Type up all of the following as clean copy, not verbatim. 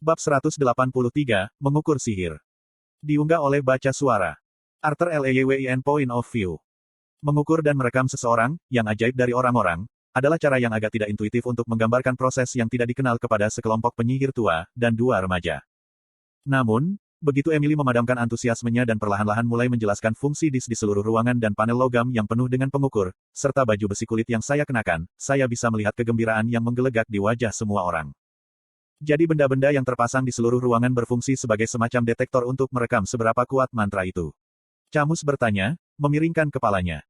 Bab 183, Mengukur Sihir. Diunggah oleh Baca Suara. Arthur Lewin Point of View. Mengukur dan merekam seseorang, yang ajaib dari orang-orang, adalah cara yang agak tidak intuitif untuk menggambarkan proses yang tidak dikenal kepada sekelompok penyihir tua, dan dua remaja. Namun, begitu Emily memadamkan antusiasmenya dan perlahan-lahan mulai menjelaskan fungsi disk di seluruh ruangan dan panel logam yang penuh dengan pengukur, serta baju besi kulit yang saya kenakan, saya bisa melihat kegembiraan yang menggelegak di wajah semua orang. Jadi benda-benda yang terpasang di seluruh ruangan berfungsi sebagai semacam detektor untuk merekam seberapa kuat mantra itu. Camus bertanya, memiringkan kepalanya.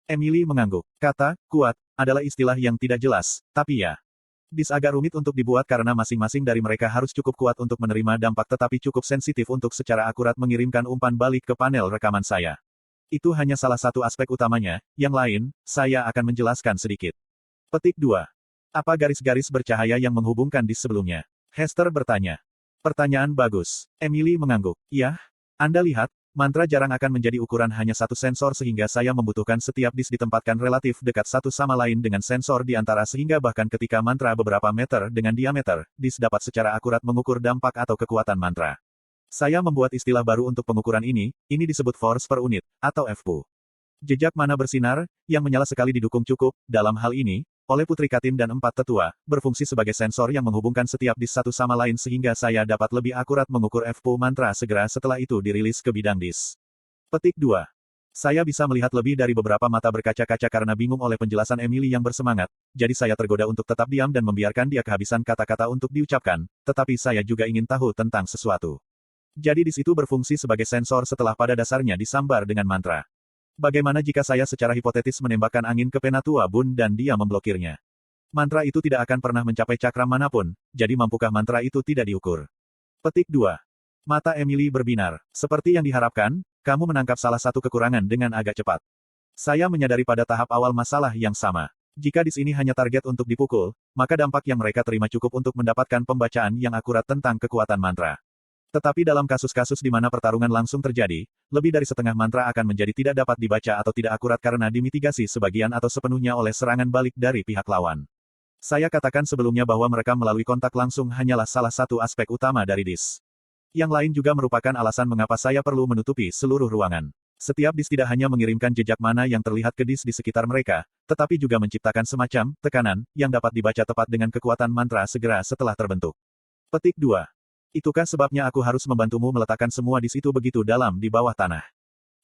Emily mengangguk. Kata, kuat, adalah istilah yang tidak jelas, tapi ya. Disk agak rumit untuk dibuat karena masing-masing dari mereka harus cukup kuat untuk menerima dampak tetapi cukup sensitif untuk secara akurat mengirimkan umpan balik ke panel rekaman saya. Itu hanya salah satu aspek utamanya, yang lain, saya akan menjelaskan sedikit. Petik 2. Apa garis-garis bercahaya yang menghubungkan disk sebelumnya? Hester bertanya. Pertanyaan bagus. Emily mengangguk. Ya, Anda lihat, mantra jarang akan menjadi ukuran hanya satu sensor sehingga saya membutuhkan setiap disk ditempatkan relatif dekat satu sama lain dengan sensor di antara sehingga bahkan ketika mantra beberapa meter dengan diameter, disk dapat secara akurat mengukur dampak atau kekuatan mantra. Saya membuat istilah baru untuk pengukuran ini disebut force per unit, atau FPU. Jejak mana bersinar, yang menyala sekali didukung cukup, dalam hal ini, oleh Putri Katin dan 4 tetua, berfungsi sebagai sensor yang menghubungkan setiap disk satu sama lain sehingga saya dapat lebih akurat mengukur FPU mantra segera setelah itu dirilis ke bidang disk. Petik 2. Saya bisa melihat lebih dari beberapa mata berkaca-kaca karena bingung oleh penjelasan Emily yang bersemangat, jadi saya tergoda untuk tetap diam dan membiarkan dia kehabisan kata-kata untuk diucapkan, tetapi saya juga ingin tahu tentang sesuatu. Jadi disk itu berfungsi sebagai sensor setelah pada dasarnya disambar dengan mantra. Bagaimana jika saya secara hipotetis menembakkan angin ke Penatua Bun dan dia memblokirnya? Mantra itu tidak akan pernah mencapai cakram manapun, jadi mampukah mantra itu tidak diukur? Petik 2. Mata Emily berbinar. Seperti yang diharapkan, kamu menangkap salah satu kekurangan dengan agak cepat. Saya menyadari pada tahap awal masalah yang sama. Jika di sini hanya target untuk dipukul, maka dampak yang mereka terima cukup untuk mendapatkan pembacaan yang akurat tentang kekuatan mantra. Tetapi dalam kasus-kasus di mana pertarungan langsung terjadi, lebih dari setengah mantra akan menjadi tidak dapat dibaca atau tidak akurat karena dimitigasi sebagian atau sepenuhnya oleh serangan balik dari pihak lawan. Saya katakan sebelumnya bahwa merekam melalui kontak langsung hanyalah salah satu aspek utama dari disk. Yang lain juga merupakan alasan mengapa saya perlu menutupi seluruh ruangan. Setiap disk tidak hanya mengirimkan jejak mana yang terlihat ke disk di sekitar mereka, tetapi juga menciptakan semacam tekanan yang dapat dibaca tepat dengan kekuatan mantra segera setelah terbentuk. Petik 2. Itukah sebabnya aku harus membantumu meletakkan semua di situ begitu dalam di bawah tanah?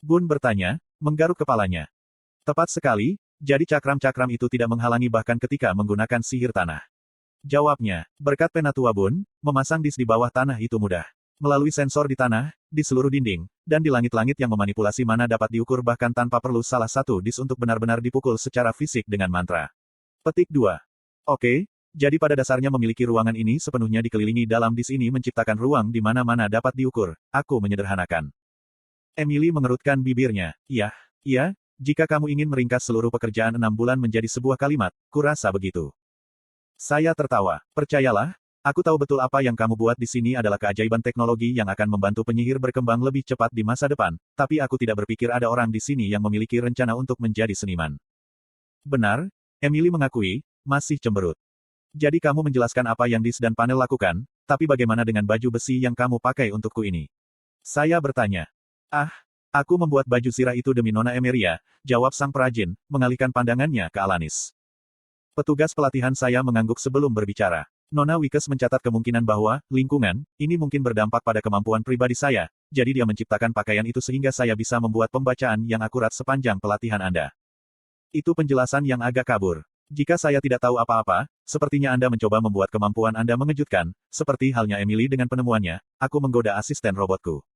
Bun bertanya, menggaruk kepalanya. Tepat sekali, jadi cakram-cakram itu tidak menghalangi bahkan ketika menggunakan sihir tanah. Jawabnya, berkat Penatua Bun, memasang disk di bawah tanah itu mudah. Melalui sensor di tanah, di seluruh dinding, dan di langit-langit yang memanipulasi mana dapat diukur bahkan tanpa perlu salah satu disk untuk benar-benar dipukul secara fisik dengan mantra. Petik 2. Oke. Jadi pada dasarnya memiliki ruangan ini sepenuhnya dikelilingi dalam disk ini menciptakan ruang di mana-mana dapat diukur, aku menyederhanakan. Emily mengerutkan bibirnya. Iya, jika kamu ingin meringkas seluruh pekerjaan 6 bulan menjadi sebuah kalimat, kurasa begitu. Saya tertawa. Percayalah, aku tahu betul apa yang kamu buat di sini adalah keajaiban teknologi yang akan membantu penyihir berkembang lebih cepat di masa depan, tapi aku tidak berpikir ada orang di sini yang memiliki rencana untuk menjadi seniman. Benar, Emily mengakui, masih cemberut. Jadi kamu menjelaskan apa yang disk dan panel lakukan, tapi bagaimana dengan baju besi yang kamu pakai untukku ini? Saya bertanya. Aku membuat baju zirah itu demi Nona Emeria, jawab sang perajin, mengalihkan pandangannya ke Alanis. Petugas pelatihan saya mengangguk sebelum berbicara. Nona Wikes mencatat kemungkinan bahwa, lingkungan, ini mungkin berdampak pada kemampuan pribadi saya, jadi dia menciptakan pakaian itu sehingga saya bisa membuat pembacaan yang akurat sepanjang pelatihan Anda. Itu penjelasan yang agak kabur. Jika saya tidak tahu apa-apa, sepertinya Anda mencoba membuat kemampuan Anda mengejutkan, seperti halnya Emily dengan penemuannya, aku menggoda asisten robotku.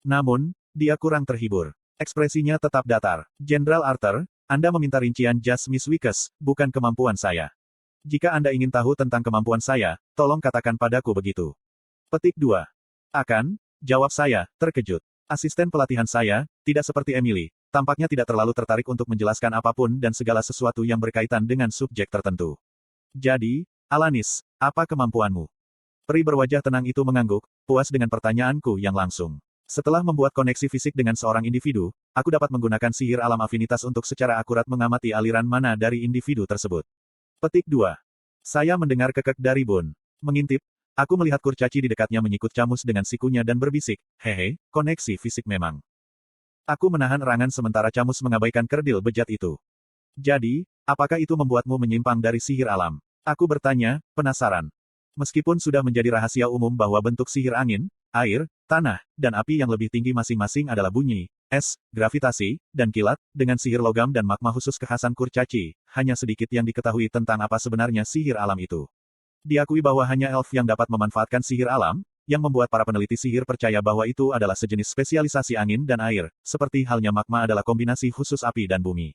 Namun, dia kurang terhibur. Ekspresinya tetap datar. Jenderal Arthur, Anda meminta rincian jas Miss Wikes, bukan kemampuan saya. Jika Anda ingin tahu tentang kemampuan saya, tolong katakan padaku begitu. Petik 2. Jawab saya, terkejut. Asisten pelatihan saya, tidak seperti Emily. Tampaknya tidak terlalu tertarik untuk menjelaskan apapun dan segala sesuatu yang berkaitan dengan subjek tertentu. Jadi, Alanis, apa kemampuanmu? Peri berwajah tenang itu mengangguk, puas dengan pertanyaanku yang langsung. Setelah membuat koneksi fisik dengan seorang individu, aku dapat menggunakan sihir alam afinitas untuk secara akurat mengamati aliran mana dari individu tersebut. Petik 2. Saya mendengar kekek dari Bun. Mengintip, Aku melihat kurcaci di dekatnya menyikut Camus dengan sikunya dan berbisik, hehe, koneksi fisik memang. Aku menahan erangan sementara Camus mengabaikan kerdil bejat itu. Jadi, apakah itu membuatmu menyimpang dari sihir alam? Aku bertanya, penasaran. Meskipun sudah menjadi rahasia umum bahwa bentuk sihir angin, air, tanah, dan api yang lebih tinggi masing-masing adalah bunyi, es, gravitasi, dan kilat, dengan sihir logam dan magma khusus kekhasan kurcaci, hanya sedikit yang diketahui tentang apa sebenarnya sihir alam itu. Diakui bahwa hanya elf yang dapat memanfaatkan sihir alam, yang membuat para peneliti sihir percaya bahwa itu adalah sejenis spesialisasi angin dan air, seperti halnya magma adalah kombinasi khusus api dan bumi.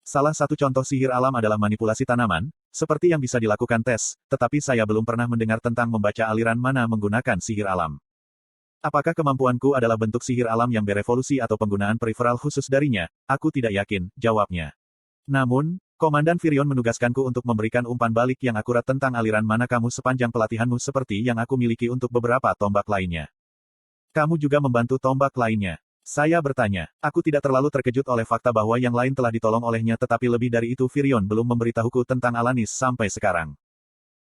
Salah satu contoh sihir alam adalah manipulasi tanaman, seperti yang bisa dilakukan tes, tetapi saya belum pernah mendengar tentang membaca aliran mana menggunakan sihir alam. Apakah kemampuanku adalah bentuk sihir alam yang berevolusi atau penggunaan periferal khusus darinya? Aku tidak yakin, jawabnya. Namun, Komandan Virion menugaskanku untuk memberikan umpan balik yang akurat tentang aliran mana kamu sepanjang pelatihanmu seperti yang aku miliki untuk beberapa tombak lainnya. Kamu juga membantu tombak lainnya. Saya bertanya. Aku tidak terlalu terkejut oleh fakta bahwa yang lain telah ditolong olehnya tetapi lebih dari itu Virion belum memberitahuku tentang Alanis sampai sekarang.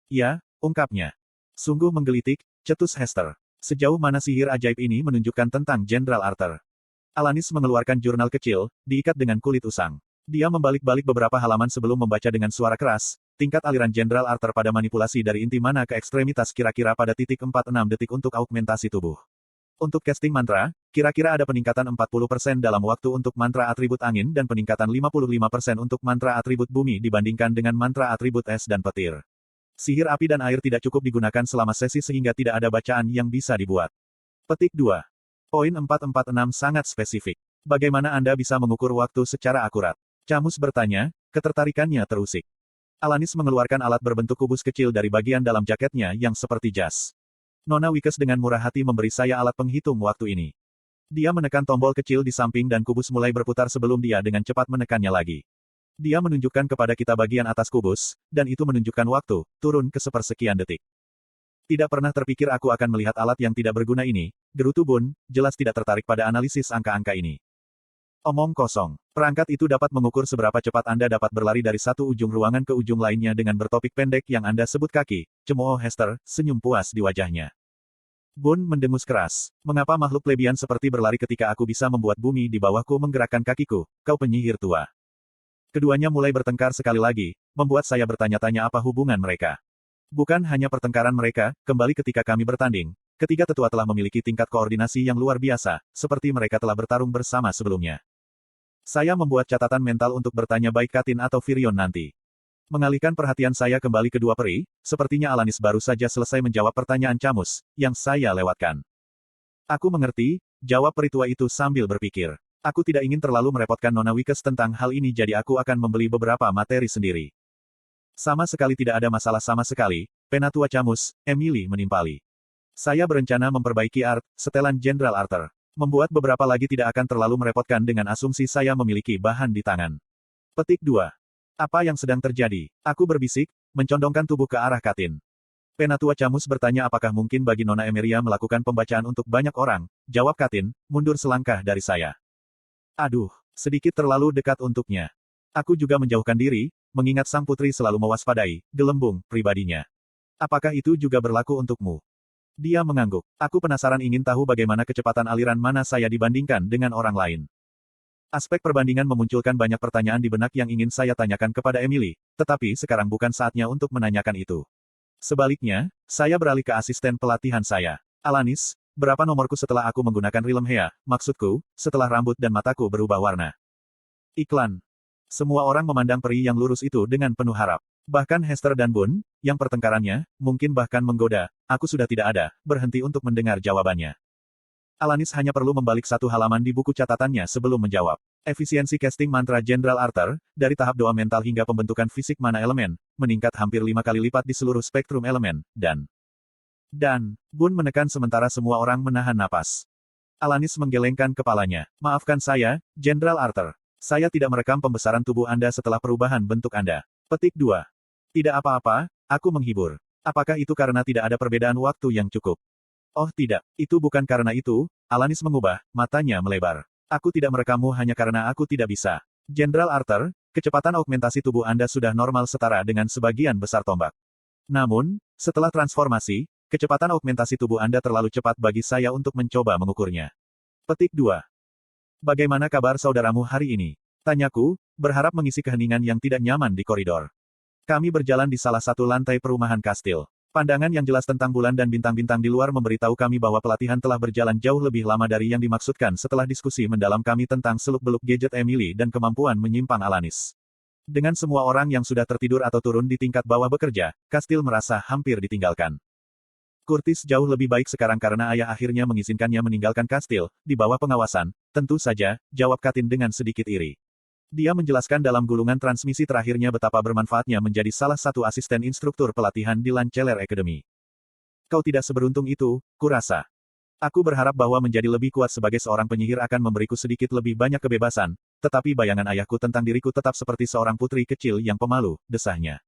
Ya, ungkapnya. Sungguh menggelitik, cetus Hester. Sejauh mana sihir ajaib ini menunjukkan tentang Jenderal Arthur? Alanis mengeluarkan jurnal kecil, diikat dengan kulit usang. Dia membalik-balik beberapa halaman sebelum membaca dengan suara keras, tingkat aliran Jenderal Arthur pada manipulasi dari inti mana ke ekstremitas kira-kira pada titik 46 detik untuk augmentasi tubuh. Untuk casting mantra, kira-kira ada peningkatan 40% dalam waktu untuk mantra atribut angin dan peningkatan 55% untuk mantra atribut bumi dibandingkan dengan mantra atribut es dan petir. Sihir api dan air tidak cukup digunakan selama sesi sehingga tidak ada bacaan yang bisa dibuat. Petik 2. Poin 446 sangat spesifik. Bagaimana Anda bisa mengukur waktu secara akurat? Camus bertanya, ketertarikannya terusik. Alanis mengeluarkan alat berbentuk kubus kecil dari bagian dalam jaketnya yang seperti jas. Nona Wikes dengan murah hati memberi saya alat penghitung waktu ini. Dia menekan tombol kecil di samping dan kubus mulai berputar sebelum dia dengan cepat menekannya lagi. Dia menunjukkan kepada kita bagian atas kubus, dan itu menunjukkan waktu, turun ke sepersekian detik. Tidak pernah terpikir aku akan melihat alat yang tidak berguna ini, gerutu Bun, jelas tidak tertarik pada analisis angka-angka ini. Omong kosong. Perangkat itu dapat mengukur seberapa cepat Anda dapat berlari dari satu ujung ruangan ke ujung lainnya dengan bertopik pendek yang Anda sebut kaki, cemooh Hester, senyum puas di wajahnya. Bun mendengus keras. Mengapa makhluk plebeian seperti berlari ketika aku bisa membuat bumi di bawahku menggerakkan kakiku, kau penyihir tua? Keduanya mulai bertengkar sekali lagi, membuat saya bertanya-tanya apa hubungan mereka. Bukan hanya pertengkaran mereka, kembali ketika kami bertanding, ketiga tetua telah memiliki tingkat koordinasi yang luar biasa, seperti mereka telah bertarung bersama sebelumnya. Saya membuat catatan mental untuk bertanya baik Katin atau Virion nanti. Mengalihkan perhatian saya kembali ke dua peri, sepertinya Alanis baru saja selesai menjawab pertanyaan Camus, yang saya lewatkan. Aku mengerti, jawab peri tua itu sambil berpikir. Aku tidak ingin terlalu merepotkan Nona Wikes tentang hal ini jadi aku akan membeli beberapa materi sendiri. Sama sekali tidak ada masalah sama sekali, Penatua Camus, Emily menimpali. Saya berencana memperbaiki art, setelan Jenderal Arthur. Membuat beberapa lagi tidak akan terlalu merepotkan dengan asumsi saya memiliki bahan di tangan. Petik 2. Apa yang sedang terjadi? Aku berbisik, mencondongkan tubuh ke arah Katin. Penatua Camus bertanya apakah mungkin bagi Nona Emeria melakukan pembacaan untuk banyak orang, jawab Katin, mundur selangkah dari saya. Aduh, sedikit terlalu dekat untuknya. Aku juga menjauhkan diri, mengingat sang putri selalu mewaspadai, gelembung, pribadinya. Apakah itu juga berlaku untukmu? Dia mengangguk. Aku penasaran ingin tahu bagaimana kecepatan aliran mana saya dibandingkan dengan orang lain. Aspek perbandingan memunculkan banyak pertanyaan di benak yang ingin saya tanyakan kepada Emily, tetapi sekarang bukan saatnya untuk menanyakan itu. Sebaliknya, saya beralih ke asisten pelatihan saya. Alanis, berapa nomorku setelah aku menggunakan rilem Hea, maksudku, setelah rambut dan mataku berubah warna. Iklan. Semua orang memandang peri yang lurus itu dengan penuh harap. Bahkan Hester dan Bun, yang pertengkarannya, mungkin bahkan menggoda, aku sudah tidak ada, berhenti untuk mendengar jawabannya. Alanis hanya perlu membalik satu halaman di buku catatannya sebelum menjawab. Efisiensi casting mantra Jenderal Arthur, dari tahap doa mental hingga pembentukan fisik mana elemen, meningkat hampir 5 kali lipat di seluruh spektrum elemen, dan Bun menekan sementara semua orang menahan napas. Alanis menggelengkan kepalanya. Maafkan saya, Jenderal Arthur. Saya tidak merekam pembesaran tubuh Anda setelah perubahan bentuk Anda. Petik 2. Tidak apa-apa, aku menghibur. Apakah itu karena tidak ada perbedaan waktu yang cukup? Oh tidak, itu bukan karena itu, Alanis mengubah, matanya melebar. Aku tidak merekammu hanya karena aku tidak bisa. Jenderal Arthur, kecepatan augmentasi tubuh Anda sudah normal setara dengan sebagian besar tombak. Namun, setelah transformasi, Kecepatan augmentasi tubuh Anda terlalu cepat bagi saya untuk mencoba mengukurnya. Petik 2. Bagaimana kabar saudaramu hari ini? Tanyaku, berharap mengisi keheningan yang tidak nyaman di koridor. Kami berjalan di salah satu lantai perumahan kastil. Pandangan yang jelas tentang bulan dan bintang-bintang di luar memberitahu kami bahwa pelatihan telah berjalan jauh lebih lama dari yang dimaksudkan setelah diskusi mendalam kami tentang seluk-beluk gadget Emily dan kemampuan menyimpang Alanis. Dengan semua orang yang sudah tertidur atau turun di tingkat bawah bekerja, kastil merasa hampir ditinggalkan. Curtis jauh lebih baik sekarang karena ayah akhirnya mengizinkannya meninggalkan kastil, di bawah pengawasan, tentu saja, jawab Katin dengan sedikit iri. Dia menjelaskan dalam gulungan transmisi terakhirnya betapa bermanfaatnya menjadi salah satu asisten instruktur pelatihan di Lanceler Academy. Kau tidak seberuntung itu, kurasa. Aku berharap bahwa menjadi lebih kuat sebagai seorang penyihir akan memberiku sedikit lebih banyak kebebasan, tetapi bayangan ayahku tentang diriku tetap seperti seorang putri kecil yang pemalu, desahnya.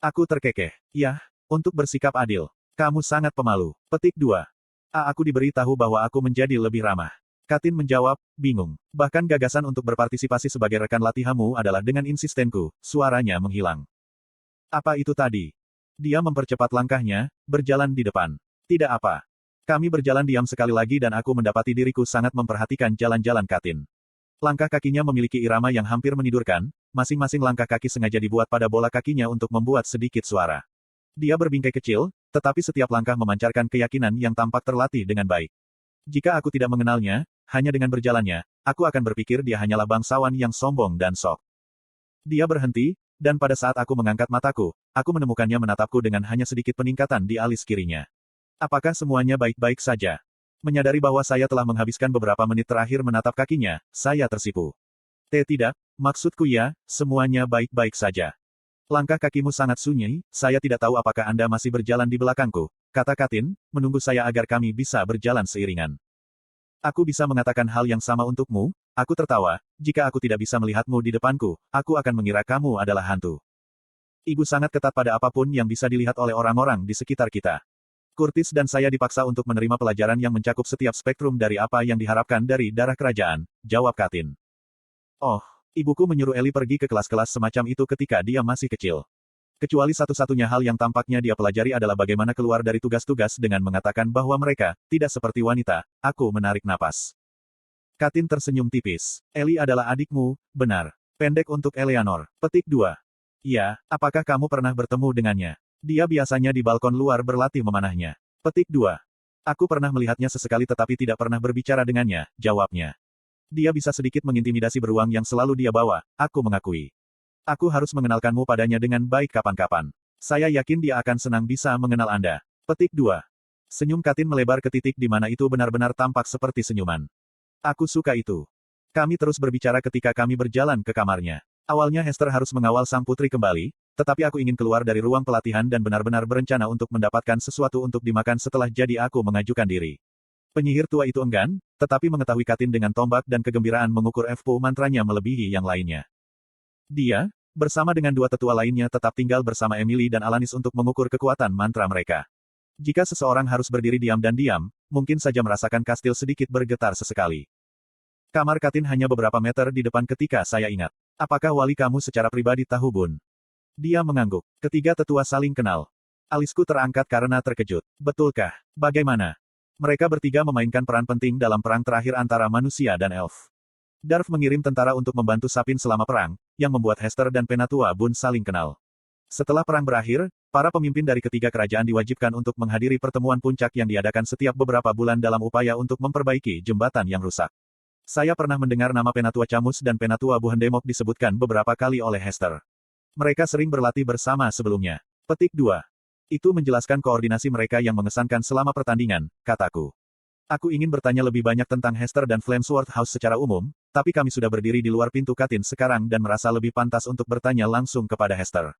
Aku terkekeh. Yah, untuk bersikap adil. Kamu sangat pemalu. Petik 2. Aku diberi tahu bahwa aku menjadi lebih ramah. Katin menjawab, bingung. Bahkan gagasan untuk berpartisipasi sebagai rekan latihanmu adalah dengan insistenku, suaranya menghilang. Apa itu tadi? Dia mempercepat langkahnya, berjalan di depan. Tidak apa. Kami berjalan diam sekali lagi dan aku mendapati diriku sangat memperhatikan jalan-jalan Katin. Langkah kakinya memiliki irama yang hampir menidurkan, masing-masing langkah kaki sengaja dibuat pada bola kakinya untuk membuat sedikit suara. Dia berbingkai kecil, tetapi setiap langkah memancarkan keyakinan yang tampak terlatih dengan baik. Jika aku tidak mengenalnya, hanya dengan berjalannya, aku akan berpikir dia hanyalah bangsawan yang sombong dan sok. Dia berhenti, dan pada saat aku mengangkat mataku, aku menemukannya menatapku dengan hanya sedikit peningkatan di alis kirinya. Apakah semuanya baik-baik saja? Menyadari bahwa saya telah menghabiskan beberapa menit terakhir menatap kakinya, saya tersipu. Tidak, maksudku ya, semuanya baik-baik saja. Langkah kakimu sangat sunyi, saya tidak tahu apakah Anda masih berjalan di belakangku, kata Katin, menunggu saya agar kami bisa berjalan seiringan. Aku bisa mengatakan hal yang sama untukmu, aku tertawa, jika aku tidak bisa melihatmu di depanku, aku akan mengira kamu adalah hantu. Ibu sangat ketat pada apapun yang bisa dilihat oleh orang-orang di sekitar kita. Curtis dan saya dipaksa untuk menerima pelajaran yang mencakup setiap spektrum dari apa yang diharapkan dari darah kerajaan, jawab Katin. Oh, ibuku menyuruh Ellie pergi ke kelas-kelas semacam itu ketika dia masih kecil. Kecuali satu-satunya hal yang tampaknya dia pelajari adalah bagaimana keluar dari tugas-tugas dengan mengatakan bahwa mereka tidak seperti wanita. Aku menarik napas. Katin tersenyum tipis. Ellie adalah adikmu, benar. Pendek untuk Eleanor. Petik 2. Ya, apakah kamu pernah bertemu dengannya? Dia biasanya di balkon luar berlatih memanahnya. Petik 2. Aku pernah melihatnya sesekali tetapi tidak pernah berbicara dengannya, jawabnya. Dia bisa sedikit mengintimidasi beruang yang selalu dia bawa, aku mengakui. Aku harus mengenalkanmu padanya dengan baik kapan-kapan. Saya yakin dia akan senang bisa mengenal Anda. Petik 2. Senyum Katin melebar ke titik di mana itu benar-benar tampak seperti senyuman. Aku suka itu. Kami terus berbicara ketika kami berjalan ke kamarnya. Awalnya Hester harus mengawal sang putri kembali, tetapi aku ingin keluar dari ruang pelatihan dan benar-benar berencana untuk mendapatkan sesuatu untuk dimakan setelah jadi aku mengajukan diri. Penyihir tua itu enggan, tetapi mengetahui Katin dengan tombak dan kegembiraan mengukur FPU mantranya melebihi yang lainnya. Dia, bersama dengan dua tetua lainnya tetap tinggal bersama Emily dan Alanis untuk mengukur kekuatan mantra mereka. Jika seseorang harus berdiri diam dan diam, mungkin saja merasakan kastil sedikit bergetar sesekali. Kamar Katin hanya beberapa meter di depan ketika saya ingat. Apakah wali kamu secara pribadi tahu Bun? Dia mengangguk. Ketiga tetua saling kenal. Alisku terangkat karena terkejut. Betulkah? Bagaimana? Mereka bertiga memainkan peran penting dalam perang terakhir antara manusia dan elf. Darv mengirim tentara untuk membantu Sapin selama perang, yang membuat Hester dan Penatua Bun saling kenal. Setelah perang berakhir, para pemimpin dari ketiga kerajaan diwajibkan untuk menghadiri pertemuan puncak yang diadakan setiap beberapa bulan dalam upaya untuk memperbaiki jembatan yang rusak. Saya pernah mendengar nama Penatua Camus dan Penatua Buhendemok disebutkan beberapa kali oleh Hester. Mereka sering berlatih bersama sebelumnya. Petik 2. Itu menjelaskan koordinasi mereka yang mengesankan selama pertandingan, kataku. Aku ingin bertanya lebih banyak tentang Hester dan Flamesworth House secara umum, tapi kami sudah berdiri di luar pintu Katin sekarang dan merasa lebih pantas untuk bertanya langsung kepada Hester.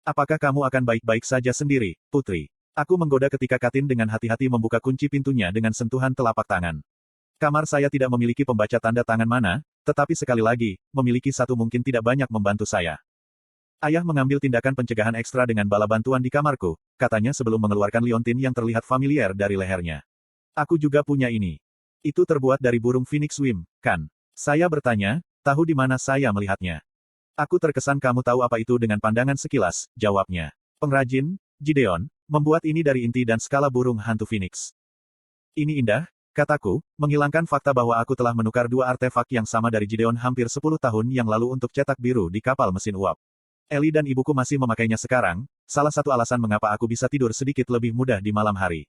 Apakah kamu akan baik-baik saja sendiri, Putri? Aku menggoda ketika Katin dengan hati-hati membuka kunci pintunya dengan sentuhan telapak tangan. Kamar saya tidak memiliki pembaca tanda tangan mana, tetapi sekali lagi, memiliki satu mungkin tidak banyak membantu saya. Ayah mengambil tindakan pencegahan ekstra dengan bala bantuan di kamarku, katanya sebelum mengeluarkan liontin yang terlihat familiar dari lehernya. Aku juga punya ini. Itu terbuat dari burung Phoenix Wing, kan? Saya bertanya, tahu di mana saya melihatnya. Aku terkesan kamu tahu apa itu dengan pandangan sekilas, jawabnya. Pengrajin, Gideon, Membuat ini dari inti dan skala burung hantu Phoenix. Ini indah, kataku, menghilangkan fakta bahwa aku telah menukar dua artefak yang sama dari Gideon hampir 10 tahun yang lalu untuk cetak biru di kapal mesin uap. Ellie dan ibuku masih memakainya sekarang, salah satu alasan mengapa aku bisa tidur sedikit lebih mudah di malam hari.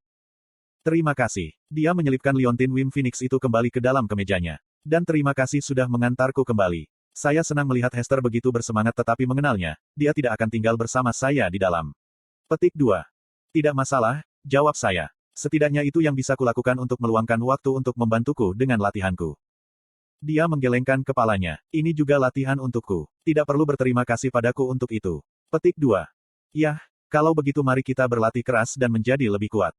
Terima kasih. Dia menyelipkan liontin Wim Phoenix itu kembali ke dalam kemejanya. Dan terima kasih sudah mengantarku kembali. Saya senang melihat Hester begitu bersemangat tetapi mengenalnya, dia tidak akan tinggal bersama saya di dalam. Petik 2. Tidak masalah, jawab saya. Setidaknya itu yang bisa kulakukan untuk meluangkan waktu untuk membantuku dengan latihanku. Dia menggelengkan kepalanya. Ini juga latihan untukku. Tidak perlu berterima kasih padaku untuk itu. Petik 2. Yah, kalau begitu mari kita berlatih keras dan menjadi lebih kuat.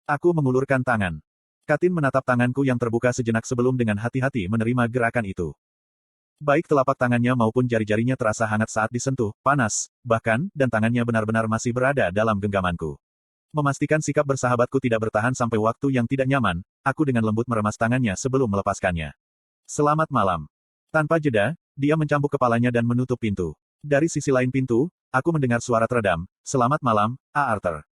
Aku mengulurkan tangan. Katin menatap tanganku yang terbuka sejenak sebelum dengan hati-hati menerima gerakan itu. Baik telapak tangannya maupun jari-jarinya terasa hangat saat disentuh, panas, bahkan, dan tangannya benar-benar masih berada dalam genggamanku. Memastikan sikap bersahabatku tidak bertahan sampai waktu yang tidak nyaman, aku dengan lembut meremas tangannya sebelum melepaskannya. Selamat malam. Tanpa jeda, dia mencambuk kepalanya dan menutup pintu. Dari sisi lain pintu, aku mendengar suara teredam, "Selamat malam, A. Arthur."